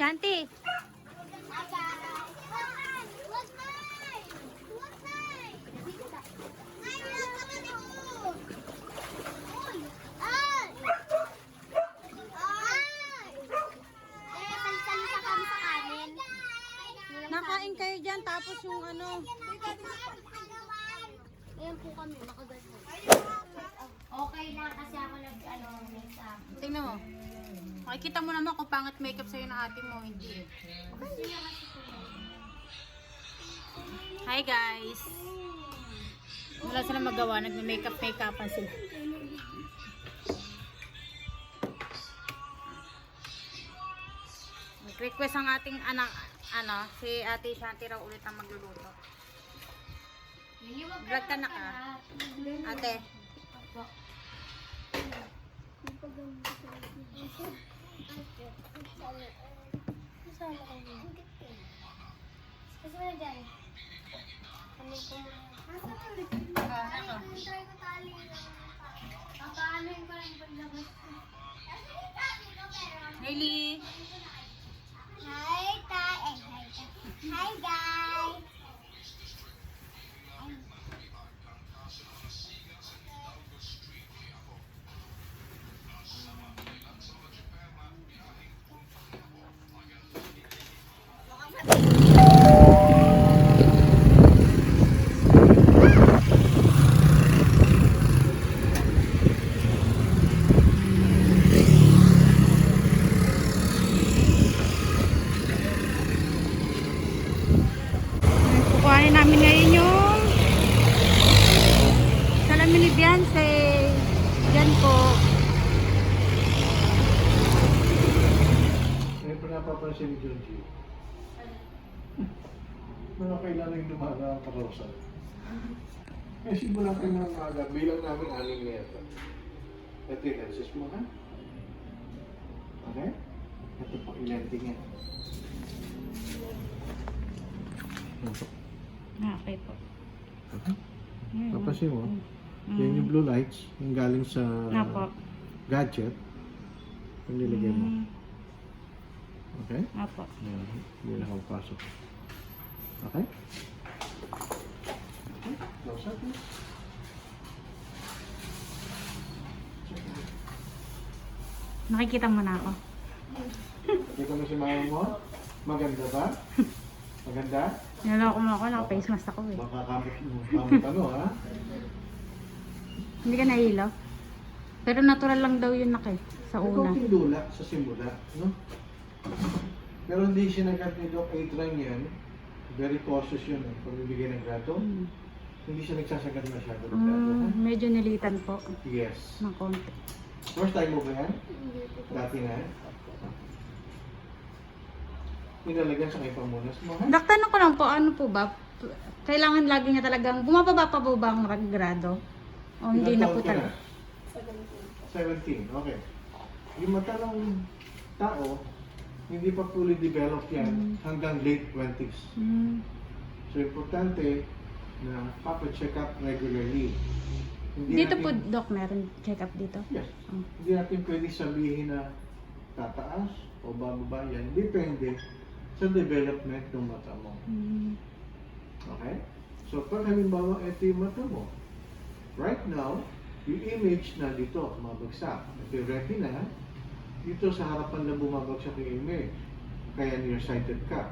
Shanti. Nakain kayo dyan, tapos yung ano. Ayan po kami, makaganto. Okay lang kasi ako make-up. Tingnan mo. Makikita mo naman kung pangit makeup sa'yo ng ate mo, hindi. Hi guys. Wala sila magawa, nagme-makeup-makeupan sila. Request ang ating anak, si Ate Shanti raw ulit ang magluluto. Vlog ka na ka. Ate. Hailey. Hi guys. Kukuhanin namin ngayon yung salamin ni Beyonce. Diyan po. Ngayon pa napapansin ni John G. Mga kailangan yung lumaga ang karosal. Eh, simulan kayo ng maaga. Bilang namin 6 na yata. Ito yung lenses mo, ha? Okay? Ito po, ilenting yan. Okay po. Okay? Papansin mo, yan yung blue lights, yung galing sa gadget, yung nilagay mo. Okay? Apo. Yan, hindi na nakapasok. Okay? Okay, close up. Nakikita mo na ako. Kita mo si mama mo? Maganda ba? Maganda? Naloko mo ako, naka-face mask ako eh. Baka kamot ano, ha? Hindi ka nahilo? Pero natural lang daw yun nak eh, sa May una. konting dula sa simula, no? Pero hindi sinagat ni Doc Adrian yan. Very cautious yun eh. Pag bibigyan ng grado, hindi siya nagsasagad masyado ng grado. Ha? Medyo nilitan po Yes. ng konti. First time mo ba yan? Dati na? Inalagyan sa kay pamunas mo, ha? Dak, tanong ko lang po, ano po ba? Kailangan lagi niya talagang, bumababa pa po ba ang grado? O hindi na po talaga? 17, okay. Yung mata ng tao, hindi pa fully developed yan hanggang late 20s. So, importante na papa-check up regularly. Hindi Dito natin, po, Doc, meron check-up dito? yes. Hindi natin pwede sabihin na tataas o bababa yan. Depende sa development ng mata mo. Okay? So, pag halimbawa, ito yung mata mo. Right now, yung image na dito, mabagsak. Ito yung retina, dito sa harapan na bumabagsak yung image. Kaya nearsighted ka.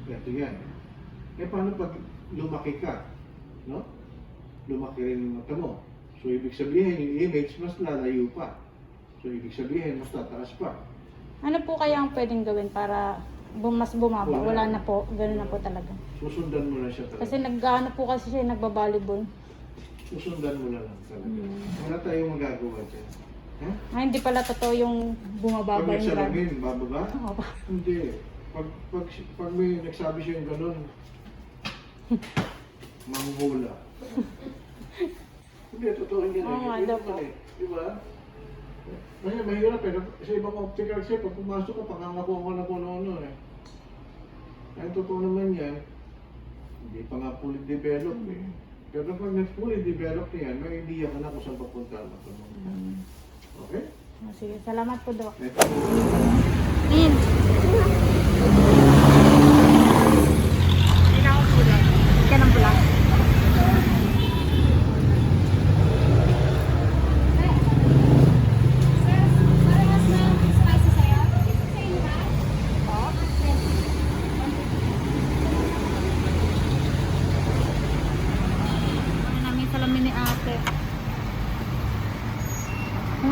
Ito yan. Eh, paano pag lumaki ka? No? Lumaki rin yung mata mo. So, ibig sabihin, yung image mas lalayo pa. So, ibig sabihin, mas tataas pa. Ano po kaya ang pwedeng gawin para mas bumaba? Wala na po, gano'n na po talaga. Susundan mo na siya talaga. Kasi nag-ano po kasi siya, nagbabalibol. Susundan mo na lang talaga. Wala tayong magagawa dyan. Huh? Hindi pala totoo yung bumababa Pag yung grado. nagsalamin, bababa? Opo. Hindi. Pag may nagsabi siya yung ganun, manghula. Hindi, totoo yun. Oo nga, Ito daw po. Di ba? Ngayon, mahirap eh. Sa ibang optical kasi, pag pumasok ka, pangangako ko na kung ano eh. Ay, totoo naman yan. Hindi pa nga fully developed eh. Pero pag fully developed yan, may idea ka na kung saan papunta mo. Okay? Sige, salamat po, Doc. Ito. Min.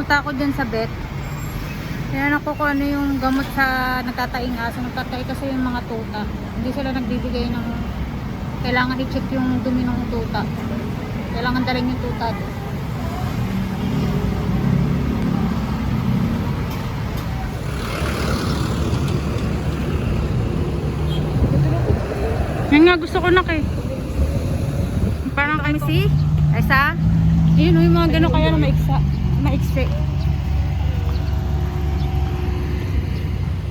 Punta ako dun sa vet. Tinanong ko kung ano yung gamot sa nagtataing aso. Nagtatay kasi yung mga tuta. Hindi sila nagbibigay ng... Kailangan i-check yung dumi ng tuta. Kailangan dalhin yung tuta doon. Yan nga gusto ko eh. Parang kami si Isa. Yun yung mga gano'n kaya na maiksi.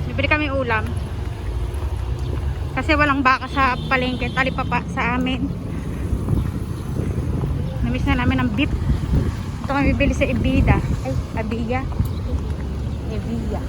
Bibili kami ulam. Kasi walang baka sa palengke. Talipapa sa amin. Namiss na namin ng beef. Ito kami bibili sa Ibida. Ay, Abiya. Evia.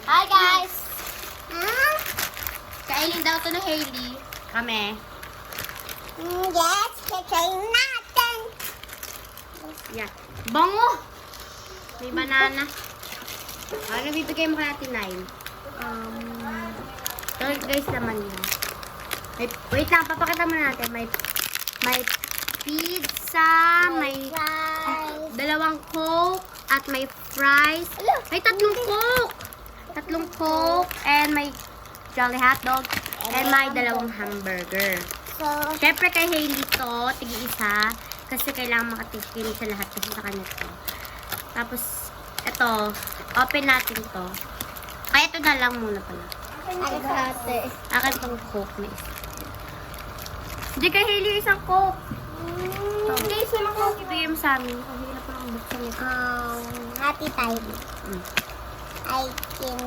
Hi guys! Kainin daw to na Hailey. Kami. Yes, kakain natin. Yan. Bango! May banana. Ano bibigay mo kay Ate Nine? Ito guys naman yan. Wait lang, papakita muna natin. May pizza, may dalawang Coke, at may fries. May tatlong Coke! Tatlong Coke, and may Jolly Hotdog, and may dalawang hamburger. So, Siyempre kay Hailey to, tig-isa, kasi kailangan makatikim sa lahat kasi sa kanya to. Tapos, ito, open natin to. Kaya ito na lang muna pala. agate. Akin tong Coke na isa. Hindi kay Hailey isang Coke. Hindi, isa lang Coke. Ibigay mo sa amin. Ang hirap pa lang buksan ito. Happy time. I can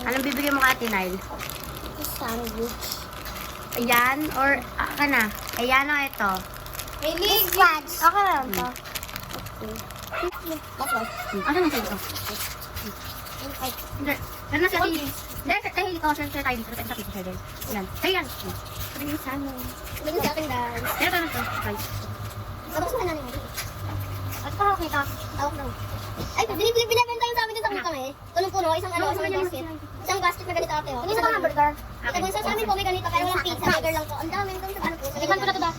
Anong bibigay mo kay Ate Nile? sandwich. Ayan, or aka na. Ayan o ito. This lunch. Aka na lang to. That's all. Asa na sa ito? Hindi. Ano na sa Hailey? Hindi, kay Hailey to. Sir tayo dito. Sa pizza din. Ayan. Kaya yan. Sabihin mo sa ano. Bigyan sa akin guys. Pero ito na to. Guys. Tapos na namin. At pa ako kita. Tawag na. Ay, binibenta yung sa amin din sa kami. Punong-puno, isang basket. Isang basket na ganito ate. Ano sa hamburger? Ito sa amin po may ganito, pero walang pizza, burger lang po. Ang dami nito sa ano po. Tikman ko na to ba?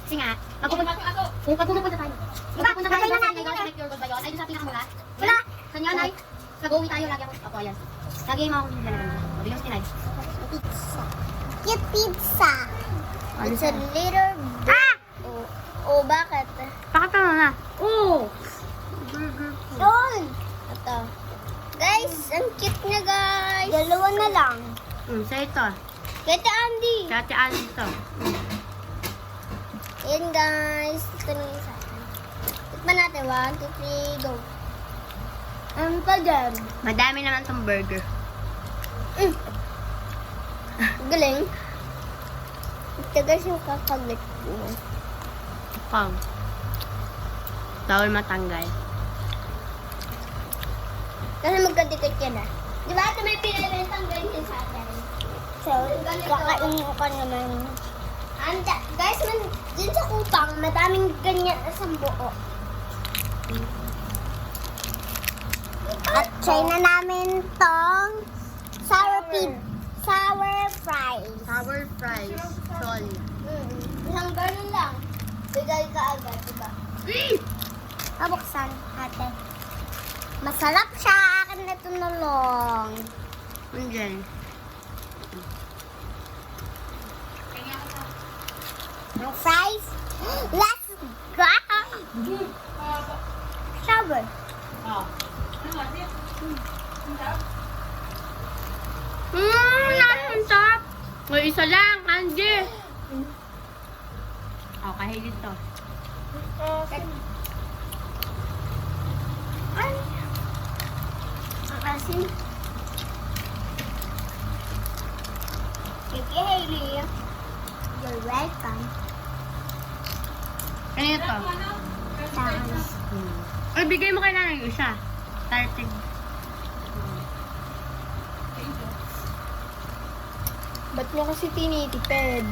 Kasi nga, pagpupunta tayo. Pagpupunta tayo sa Nay, sa Pure Gold ba yun? Ay, doon sa pinakamura? Wala! Kanya, Nay. Pag-uwi tayo, lagi ako. Ako, ayan. Lagi mo akong lalagyan. Bigyan mo si Nay. Pizza. Cute pizza. Ano It's a siya? little bit. Oh, bakit? Pakita mo na. Oo! Yun! Ito. Guys, ang cute niya guys. Dalawa na lang. Sa ito. Kete Andy. Sa Ate Ann ito. Ayan guys. Ito na yung isa. Tikman natin. 1, 2, 3, go. Ano pa dyan? Madami naman tong burger. Galing. Ito guys yung kakaglit mo. Pang. Bawal matanggal. Kasi magkadikit yan ah. Di ba ito may pinibentang ganyan sa atin? So, kakainin ko naman. Guys, dun sa kupang, madaming ganyan sa buo. At try na namin tong sour fries. Sour fries. Solid. Isang ganun lang. Bigay ka agad, diba? Kabuksan, ate. Masarap siya. Akin na tunulong. Andyan. Yung fries. Let's go! Sour. Ang sarap. May isa lang, Angie. Oh, kahilid to. Ay. Ang asin. Thank you, Hailey. You're welcome. Ano ito? Thanks. Ay, bigay mo kay nanay yung isa. Starting. Ba't nyo kasi tinitipid?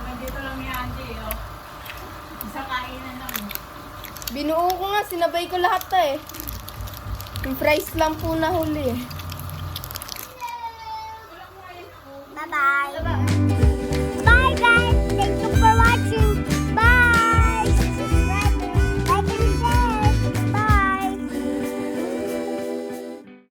Nandito lang ni Angie, oh. Isang kainan lang. Binuo ko nga, sinabay ko lahat to eh. Yung fries lang po na huli eh. Bye-bye.